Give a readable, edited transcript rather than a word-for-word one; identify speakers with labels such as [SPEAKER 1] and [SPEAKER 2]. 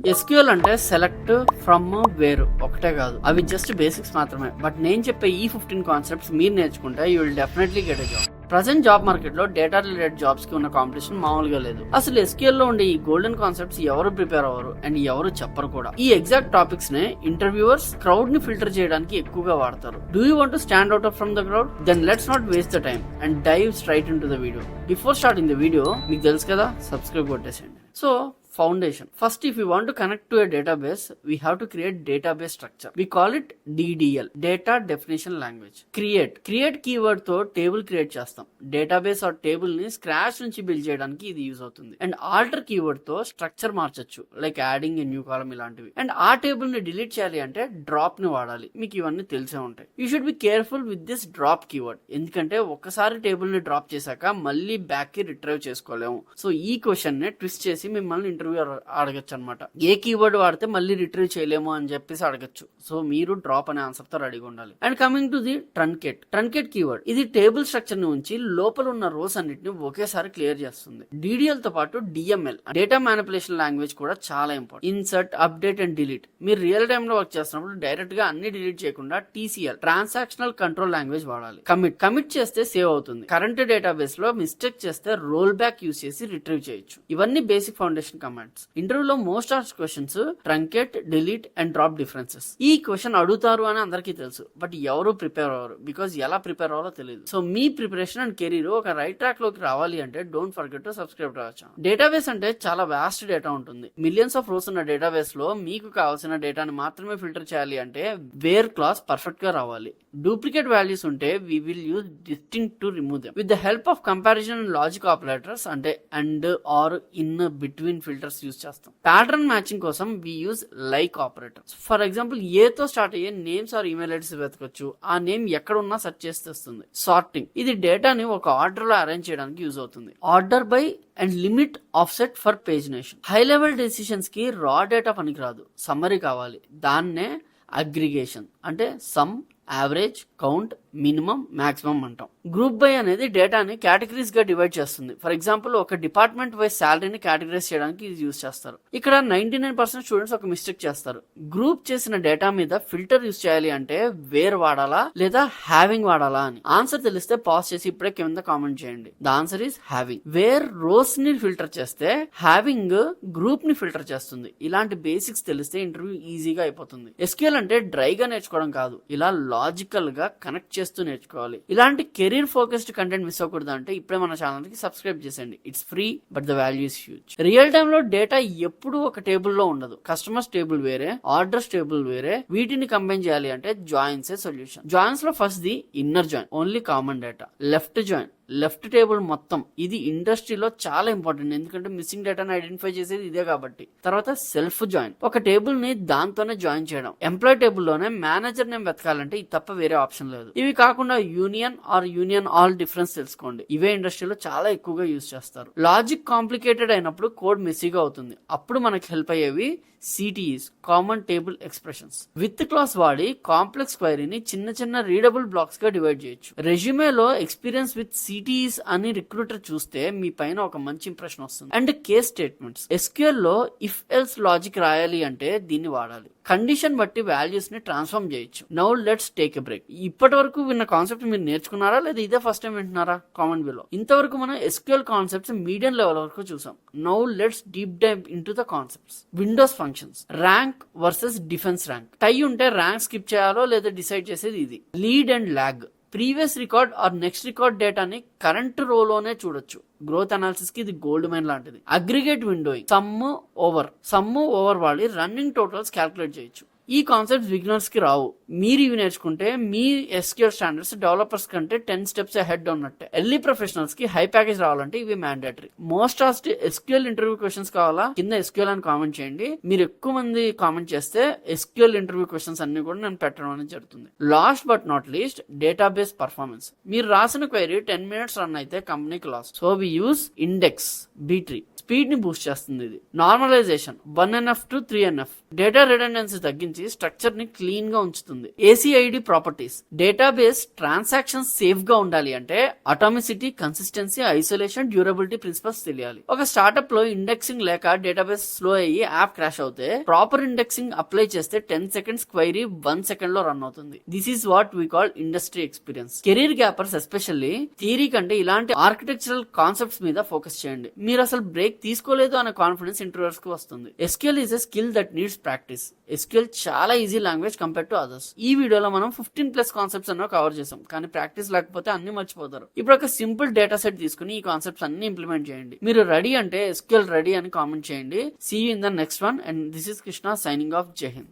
[SPEAKER 1] SQL అంటే select from వేరు ఒకటే కాదు, అవి జస్ట్ బేసిక్స్ మాత్రమే. బట్ నేను చెప్పే ఈ 15 కాన్సెప్ట్స్ మీరు నేర్చుకుంటే you will definitely get a job. Present job market లో డేటా రిలేటెడ్ జాబ్స్ కి ఉన్న కాంపిటీషన్ మామూలుగా లేదు. అసలు SQL లో ఉండే ఈ గోల్డెన్ కాన్సెప్ట్స్ ఎవరు ప్రిపేర్ అవ్వరు అండ్ ఎవరు చెప్పరు కూడా. ఈ ఎగ్జాక్ట్ టాపిక్స్ నే ఇంటర్వ్యూవర్స్ క్రౌడ్ ని ఫిల్టర్ చేయడానికి ఎక్కువగా వాడతారు. Do you want to stand out from the crowd? Then let's not waste the time and dive straight into the video. Before starting the video మీకు తెలుసు కదా, subscribe కొట్టేసేయండి. So foundation. First, if you want to connect to a database, we have to create database structure. We call it DDL, data definition language. Create keyword తో table create చేస్తాం. Database are table ని scratch నుంచి build చేయడానికి ఇది use అవుతుంది. And alter keyword తో structure మార్చొచ్చు, like adding a new column ఇలాంటివి. అండ్ ఆ టేబుల్ ని డిలీట్ చేయాలి అంటే డ్రాప్ ని వాడాలి. మీకు ఇవన్నీ తెలిసే ఉంటాయి. You should be careful with this drop keyword, ఎందుకంటే ఒక్కసారి టేబుల్ ని డ్రాప్ చేశాక మళ్ళీ బ్యాక్ కి రిట్రైవ్ చేసుకోలేము. సో ఈ క్వశ్చన్ ని ట్విస్ట్ చేసి మిమ్మల్ని ఇంటర్వ్యూ అడగచ్చు అనమాట. ఏ కీవర్డ్ వాడితే మళ్ళీ రిట్రీవ్ చేయలేము అని చెప్పేసి అడగచ్చు. సో మీరు డ్రాప్ అనే ఆన్సర్ తో రెడీగా ఉండాలి. And coming to the truncate keyword, ఇది టేబుల్ స్ట్రక్చర్ ని ఉంచి లోపల ఉన్న రోస్ అన్నిటిని ఒకేసారి క్లియర్ చేస్తుంది. DDL తో పాటు DML, డేటా మ్యానిపులేషన్ లాంగ్వేజ్ కూడా చాలా important. Insert, update and delete. మీరు రియల్ టైమ్ లో వర్క్ చేస్తున్నప్పుడు డైరెక్ట్ గా అన్ని డిలీట్ చేయకుండా TCL, ట్రాన్సాక్షనల్ కంట్రోల్ లాంగ్వేజ్ వాడాలి. కమిట్ చేస్తే సేవ్ అవుతుంది. కరెంట్ డేటాబేస్ లో మిస్టేక్ చేస్తే రోల్ బ్యాక్ యూస్ చేసి రిట్రీవ్ చేయొచ్చు. ఇవన్నీ బేసిక్ ఫౌండేషన్ కమాండ్స్. ఇంటర్వ్యూలో most of questions truncate, delete and drop differences. ఈ క్వశ్చన్ అడుగుతారు అని అందరికీ తెలుసు, బట్ ఎవరు ప్రిపేర్ అవ్వరు, బికాజ్ ఎలా ప్రిపేర్ అవ్వాలో తెలియదు. So me preparation and career ఒక రైట్ ట్రాక్ లోకి రావాలి అంటే don't forget to subscribe to our channel. Database అంటే చాలా వాస్ట్ డేటా ఉంటుంది. మిలియన్స్ ఆఫ్ రోస్ ఉన్న డేటాబేస్ లో మీకు కావాల్సిన డేటాని మాత్రమే ఫిల్టర్ చేయాలి అంటే వేర్ క్లాస్ పర్ఫెక్ట్ గా రావాలి. డూప్లికేట్ వాల్యూస్ ఉంటే we will use distinct to remove them. With the help of comparison and logic operators అంటే and or in between filters use చేస్తాం. ప్యాటర్న్ మ్యాచింగ్ కోసం we use like operators. For example A తో start అయ్యే names or email IDs వెతకొచ్చు. ఆ name ఎక్కడ ఉన్నా search చేస్తే వస్తుంది. సార్టింగ్, ఇది డేటాని ఒక ఆర్డర్ లో అరేంజ్ చేయడానికి యూజ్ అవుతుంది. Order by and limit offset for pagination. High level decisions కి రా డేటా పనికిరాదు, సమ్మరీ కావాలి. దాన్నే అగ్రిగేషన్ అంటే some, average, count, minimum, maximum అంటాం. గ్రూప్ బై అనేది డేటాని కేటగిరీస్ గా డివైడ్ చేస్తుంది. ఫర్ ఎగ్జాంపుల్ ఒక డిపార్ట్మెంట్ వైజ్ శాలరీని కేటగిరైజ్ చేయడానికి ఇది యూజ్ చేస్తారు. ఇక్కడ 99% స్టూడెంట్స్ ఒక మిస్టేక్ చేస్తారు. గ్రూప్ చేసిన డేటా మీద ఫిల్టర్ యూజ్ చేయాలి అంటే వేర్ వాడాలా లేదా హ్యావింగ్ వాడాలా అని. ఆన్సర్ తెలిస్తే పాజ్ చేసి ఇప్పుడే కింద కామెంట్ చేయండి. The answer is having. Where rows ని ఫిల్టర్ చేస్తే హ్యావింగ్ గ్రూప్ ని ఫిల్టర్ చేస్తుంది. ఇలాంటి బేసిక్స్ తెలిస్తే ఇంటర్వ్యూ ఈజీగా అయిపోతుంది. SQL అంటే డ్రైగా నేర్చుకోవడం కాదు, ఇలా లాజికల్ గా కనెక్ట్ చేస్తూ నేర్చుకోవాలి. ఇలాంటి కెరీర్ ఫోకస్డ్ కంటెంట్ మిస్ అవ్వకూడదు అంటే ఇప్పుడే మన ఛానల్ కి సబ్స్క్రైబ్ చేసేయండి. It's free but the value is huge. Real time లో డేటా ఎప్పుడు ఒక టేబుల్ లో ఉండదు. కస్టమర్స్ టేబుల్ వేరే, ఆర్డర్స్ టేబుల్ వేరే. వీటిని కంబైన్ చేయాలి అంటే జాయిన్స్ ఏ సొల్యూషన్. జాయిన్స్ లో first the inner join, only common data. Left join, left table మొత్తం. ఇది ఇండస్ట్రీలో చాలా ఇంపార్టెంట్, ఎందుకంటే మిస్సింగ్ డేటాను ఐడెంటిఫై చేసేది ఇదే కాబట్టి. తర్వాత సెల్ఫ్ జాయిన్, ఒక టేబుల్ ని దాంతోనే జాయిన్ చేయడం. ఎంప్లాయ్ టేబుల్ లోనే మేనేజర్ నేమ్ వెతకాలంటే ఇది తప్ప వేరే ఆప్షన్ లేదు. ఇవి కాకుండా union or union all difference తెలుసుకోండి. ఇవే ఇండస్ట్రీలో చాలా ఎక్కువగా యూజ్ చేస్తారు. లాజిక్ కాంప్లికేటెడ్ అయినప్పుడు కోడ్ మెస్సీగా అవుతుంది. అప్పుడు మనకి హెల్ప్ అయ్యేవి CTEs, common table expressions. With clause వాడి కాంప్లెక్స్ క్వైరీని చిన్న చిన్న రీడబుల్ బ్లాక్స్ గా డివైడ్ చేయొచ్చు. రెజ్యూమేలో ఎక్స్పీరియన్స్ విత్ CTEs అని రిక్రూటర్ చూస్తే మీ పైన ఒక మంచి ఇంప్రెషన్ వస్తుంది. అండ్ కేస్ స్టేట్మెంట్స్, SQL లో ఇఫ్ ఎల్స్ లాజిక్ రాయాలి అంటే దీన్ని వాడాలి. కండిషన్ బట్టి వాల్యూస్ ని ట్రాన్స్ఫార్మ్ చేయొచ్చు. Now let's take a break. ఇప్పటి వరకు విన్న కాన్సెప్ట్ మీరు నేర్చుకున్నారా లేదా ఇదే ఫస్ట్ టైం వింటున్నారా? Comment below. ఇంతవరకు మనం SQL కాన్సెప్ట్స్ మీడియం లెవెల్ వరకు చూసాం. Now let's deep dive into the concepts. Windows functions, rank versus dense rank. Tie ఉంటే ర్యాంక్ స్కిప్ చేయాలో లేదా డిసైడ్ చేసేది ఇది. Lead and lag, previous record or next record డేటాని కరెంట్ రోలోనే చూడొచ్చు. గ్రోత్ అనాలిసిస్ కి ఇది గోల్డ్ మైన్ లాంటిది. అగ్రిగేట్ విండోయింగ్, సమ్ ఓవర్ వాడి రన్నింగ్ టోటల్స్ క్యాల్కులేట్ చేయొచ్చు. ఈ కాన్సెప్ట్స్ బిగినర్స్ కి రావు. మీరు ఇవి నేర్చుకుంటే మీ SQL స్టాండర్డ్స్ డెవలపర్స్ కంటే 10 steps అహెడ్ ఉన్నట్టే. ఎర్లీ ప్రొఫెషనల్స్ కి హై ప్యాకేజ్ రావాలంటే ఇవి mandatory. Most of SQL interview questions కావాలా? కింద SQL అని కామెంట్ చేయండి. మీరు ఎక్కువ మంది కామెంట్ చేస్తే SQL ఇంటర్వ్యూ క్వశ్చన్స్ అన్ని కూడా నేను పెట్టడం అనేది జరుగుతుంది. Last but not least, database performance. మీరు రాసిన క్వైరీ 10 minutes రన్ అయితే కంపెనీకి loss. So we use index, B-tree. Speed ని బూస్ట్ చేస్తుంది ఇది. Normalization 1NF to 3NF. Data redundancy తగ్గించి టెక్నాలజీ స్ట్రక్చర్ ని క్లీన్ గా ఉంచుతుంది. ACID properties, database transactions safe గా ఉండాలి అంటే atomicity, consistency, isolation, durability principles తెలియాలి. ఒక స్టార్ట్అప్ లో ఇండెక్సింగ్ లేక డేటాబేస్ స్లో అయ్యి యాప్ క్రాష్ అవుతే ప్రాపర్ ఇండెక్సింగ్ అప్లై చేస్తే 10 seconds క్వైరీ 1 second లో రన్ అవుతుంది. This is what we call industry experience. Career gappers especially theory కంటే ఇలాంటి ఆర్కిటెక్చరల్ కాన్సెప్ట్స్ మీద ఫోకస్ చేయండి. మీరు అసలు బ్రేక్ తీసుకోలేదు అనే కాన్ఫిడెన్స్ ఇంటర్వ్యూస్ కు వస్తుంది. SQL is a skill that needs practice. SQL చాలా easy language compare to others. ఈ వీడియోలో మనం 15+ కాన్సెప్ట్స్ అన్నో కవర్ చేసాం, కానీ ప్రాక్టీస్ లేకపోతే అన్ని మర్చిపోతారు. ఇప్పుడు ఒక సింపుల్ డేటా సెట్ తీసుకుని ఈ కాన్సెప్ట్స్ అన్ని ఇంప్లిమెంట్ చేయండి. మీరు రెడీ అంటే SQL రెడీ అని కామెంట్ చేయండి. See you in the next one, and this is Krishna signing off. Jai Hind.